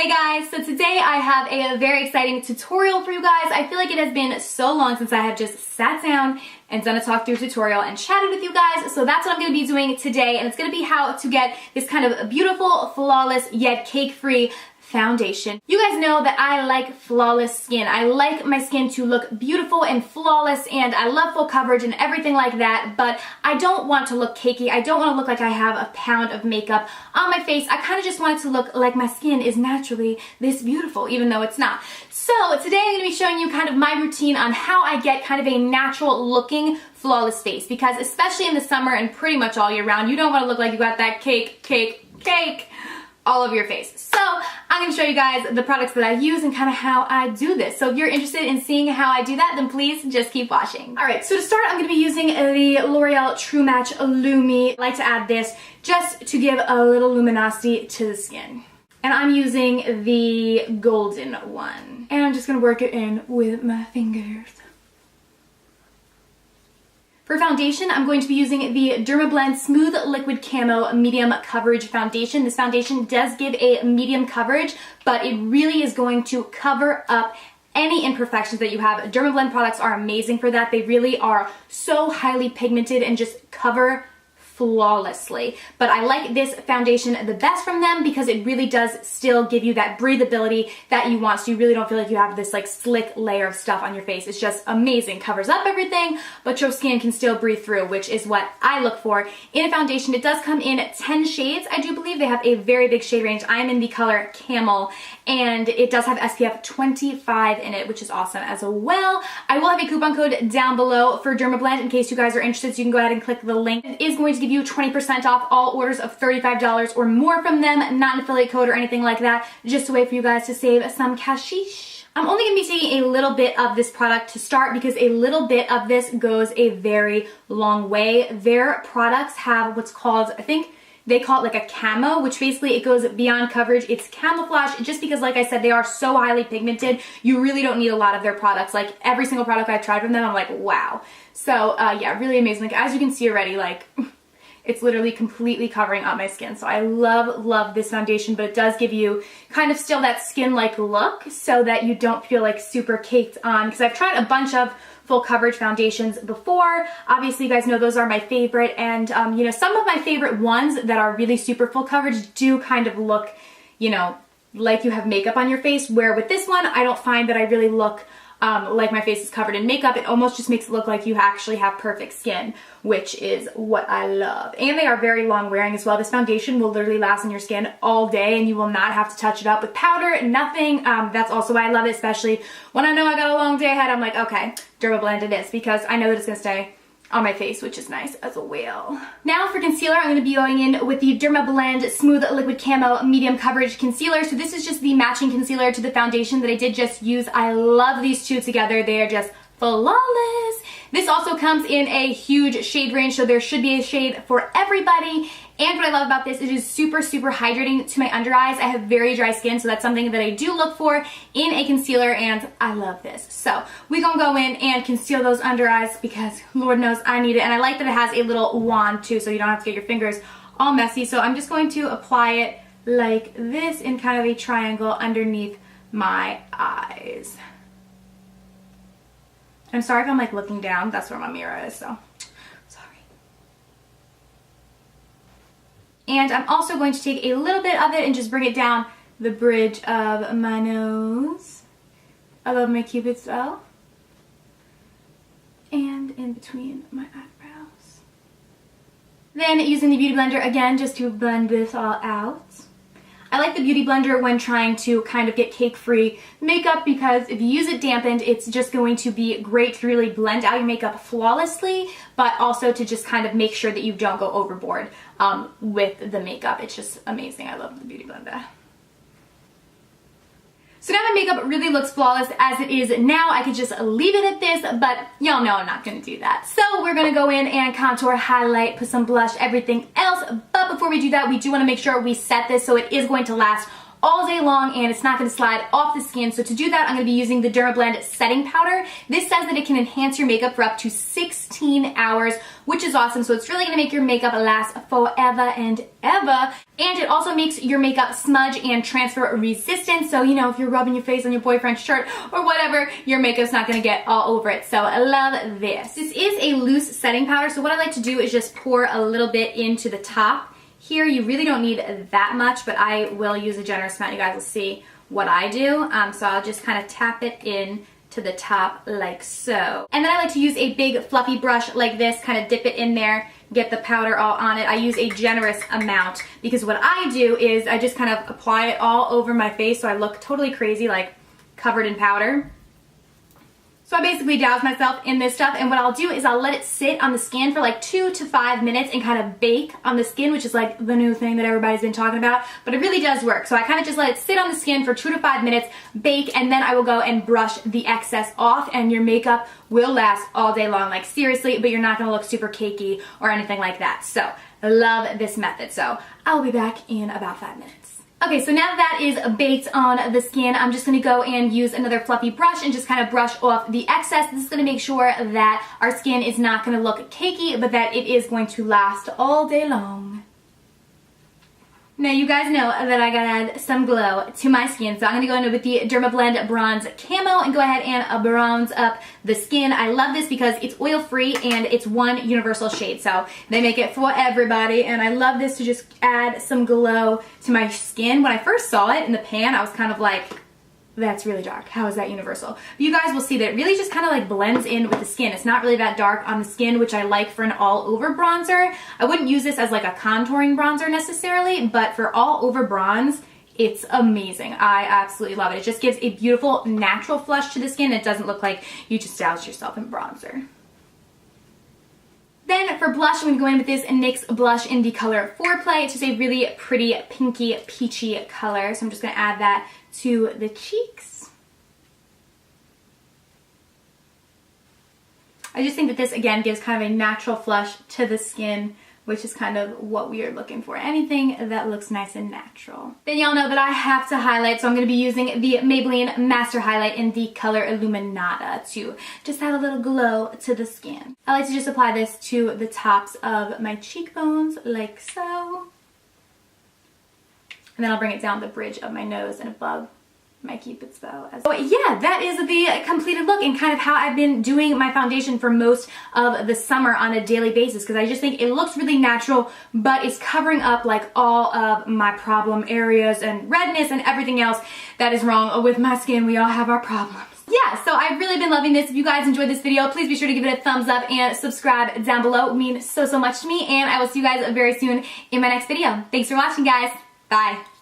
Hey guys, so today I have a very exciting tutorial for you guys. I feel like it has been so long since I have just sat down and done a talk through tutorial and chatted with you guys. So that's what I'm going to be doing today, and it's going to be how to get this kind of beautiful, flawless, yet cake-free foundation. You guys know that I like flawless skin. I like my skin to look beautiful and flawless, and I love full coverage and everything like that, but I don't want to look cakey. I don't want to look like I have a pound of makeup on my face. I kind of just want it to look like my skin is naturally this beautiful, even though it's not. So today I'm going to be showing you kind of my routine on how I get kind of a natural looking flawless face, because especially in the summer and pretty much all year round, you don't want to look like you got that cake all over your face. So I'm going to show you guys the products that I use and kind of how I do this. So if you're interested in seeing how I do that, then please just keep watching. Alright, so to start, I'm going to be using the L'Oreal True Match Lumi. I like to add this just to give a little luminosity to the skin. And I'm using the golden one. And I'm just going to work it in with my fingers. For foundation, I'm going to be using the Dermablend Smooth Liquid Camo Medium Coverage Foundation. This foundation does give a medium coverage, but it really is going to cover up any imperfections that you have. Dermablend products are amazing for that. They really are so highly pigmented and just cover flawlessly. But I like this foundation the best from them because it really does still give you that breathability that you want, so you really don't feel like you have this like slick layer of stuff on your face. It's just amazing. Covers up everything, but your skin can still breathe through, which is what I look for in a foundation. It does come in 10 shades. I do believe they have a very big shade range. I'm in the color Camel, and it does have SPF 25 in it, which is awesome as well. I will have a coupon code down below for Dermablend in case you guys are interested, so you can go ahead and click the link. It is going to give you 20% off all orders of $35 or more from them. Not an affiliate code or anything like that, just a way for you guys to save some cashish. I'm only going to be taking a little bit of this product to start because a little bit of this goes a very long way. Their products have what's called, I think they call it like a camo, which basically it goes beyond coverage. It's camouflage just because, like I said, they are so highly pigmented. You really don't need a lot of their products. Like every single product I've tried from them, I'm like, wow. So yeah, really amazing. Like as you can see already, like it's literally completely covering up my skin. So I love this foundation, but it does give you kind of still that skin-like look so that you don't feel like super caked on. Because I've tried a bunch of full coverage foundations before. Obviously, you guys know those are my favorite. And, you know, some of my favorite ones that are really super full coverage do kind of look, you know, like you have makeup on your face. Where with this one, I don't find that I really look like my face is covered in makeup. It almost just makes it look like you actually have perfect skin, which is what I love. And they are very long wearing as well. This foundation will literally last on your skin all day, and you will not have to touch it up with powder, nothing. That's also why I love it, especially when I know I got a long day ahead. I'm like, okay, Dermablend it is, because I know that it's gonna stay on my face, which is nice as well. Now for concealer, I'm going to be going in with the Dermablend Smooth Liquid Camo Medium Coverage Concealer. So this is just the matching concealer to the foundation that I did just use. I love these two together. They are just flawless. This also comes in a huge shade range, so there should be a shade for everybody. And what I love about this, it is super hydrating to my under eyes. I have very dry skin, so that's something that I do look for in a concealer, and I love this. So we're gonna go in and conceal those under eyes because Lord knows I need it. And I like that it has a little wand too, so you don't have to get your fingers all messy. So I'm just going to apply it like this in kind of a triangle underneath my eyes. I'm sorry if I'm like looking down. That's where my mirror is, so sorry. And I'm also going to take a little bit of it and just bring it down the bridge of my nose. I love my Cupid's bow. And in between my eyebrows. Then using the Beauty Blender again just to blend this all out. I like the Beauty Blender when trying to kind of get cake-free makeup because if you use it dampened, it's just going to be great to really blend out your makeup flawlessly, but also to just kind of make sure that you don't go overboard with the makeup. It's just amazing. I love the Beauty Blender. So now my makeup really looks flawless as it is now. I could just leave it at this, but y'all know I'm not going to do that. So we're going to go in and contour, highlight, put some blush, everything else. But before we do that, we do want to make sure we set this so it is going to last all day long and it's not going to slide off the skin. So to do that, I'm going to be using the Dermablend setting powder. This says that it can enhance your makeup for up to 16 hours, which is awesome. So it's really going to make your makeup last forever and ever. And it also makes your makeup smudge and transfer resistant. So, you know, if you're rubbing your face on your boyfriend's shirt or whatever, your makeup's not going to get all over it. So I love this. This is a loose setting powder. So what I like to do is just pour a little bit into the top. Here, you really don't need that much, but I will use a generous amount. You guys will see what I do. So I'll just kind of tap it in to the top like so. And then I like to use a big fluffy brush like this, kind of dip it in there, get the powder all on it. I use a generous amount because what I do is I just kind of apply it all over my face so I look totally crazy, like covered in powder. So I basically douse myself in this stuff, and what I'll do is I'll let it sit on the skin for like 2 to 5 minutes and kind of bake on the skin, which is like the new thing that everybody's been talking about, but it really does work. So I kind of just let it sit on the skin for 2 to 5 minutes, bake, and then I will go and brush the excess off, and your makeup will last all day long, like seriously, but you're not going to look super cakey or anything like that. So I love this method. So I'll be back in about 5 minutes. Okay, so now that is baked on the skin, I'm just going to go and use another fluffy brush and just kind of brush off the excess. This is going to make sure that our skin is not going to look cakey, but that it is going to last all day long. Now you guys know that I gotta add some glow to my skin, so I'm gonna go in with the Dermablend Bronze Camo and go ahead and bronze up the skin. I love this because it's oil free and it's one universal shade, so they make it for everybody, and I love this to just add some glow to my skin. When I first saw it in the pan, I was kind of like, that's really dark. How is that universal? But you guys will see that it really just kind of like blends in with the skin. It's not really that dark on the skin, which I like for an all-over bronzer. I wouldn't use this as like a contouring bronzer necessarily, but for all-over bronze, it's amazing. I absolutely love it. It just gives a beautiful natural flush to the skin. It doesn't look like you just doused yourself in bronzer. Then for blush, I'm going to go in with this NYX blush in the color Foreplay. It's just a really pretty pinky peachy color. So I'm just going to add that to the cheeks. I just think that this, again, gives kind of a natural flush to the skin, which is kind of what we are looking for. Anything that looks nice and natural. Then y'all know that I have to highlight, so I'm going to be using the Maybelline Master Highlight in the color Illuminata to just add a little glow to the skin. I like to just apply this to the tops of my cheekbones, like so. And then I'll bring it down the bridge of my nose and above my Cupid's bow. So yeah, that is the completed look and kind of how I've been doing my foundation for most of the summer on a daily basis, because I just think it looks really natural, but it's covering up like all of my problem areas and redness and everything else that is wrong with my skin. We all have our problems. Yeah, so I've really been loving this. If you guys enjoyed this video, please be sure to give it a thumbs up and subscribe down below. It would mean so much to me, and I will see you guys very soon in my next video. Thanks for watching, guys. Bye.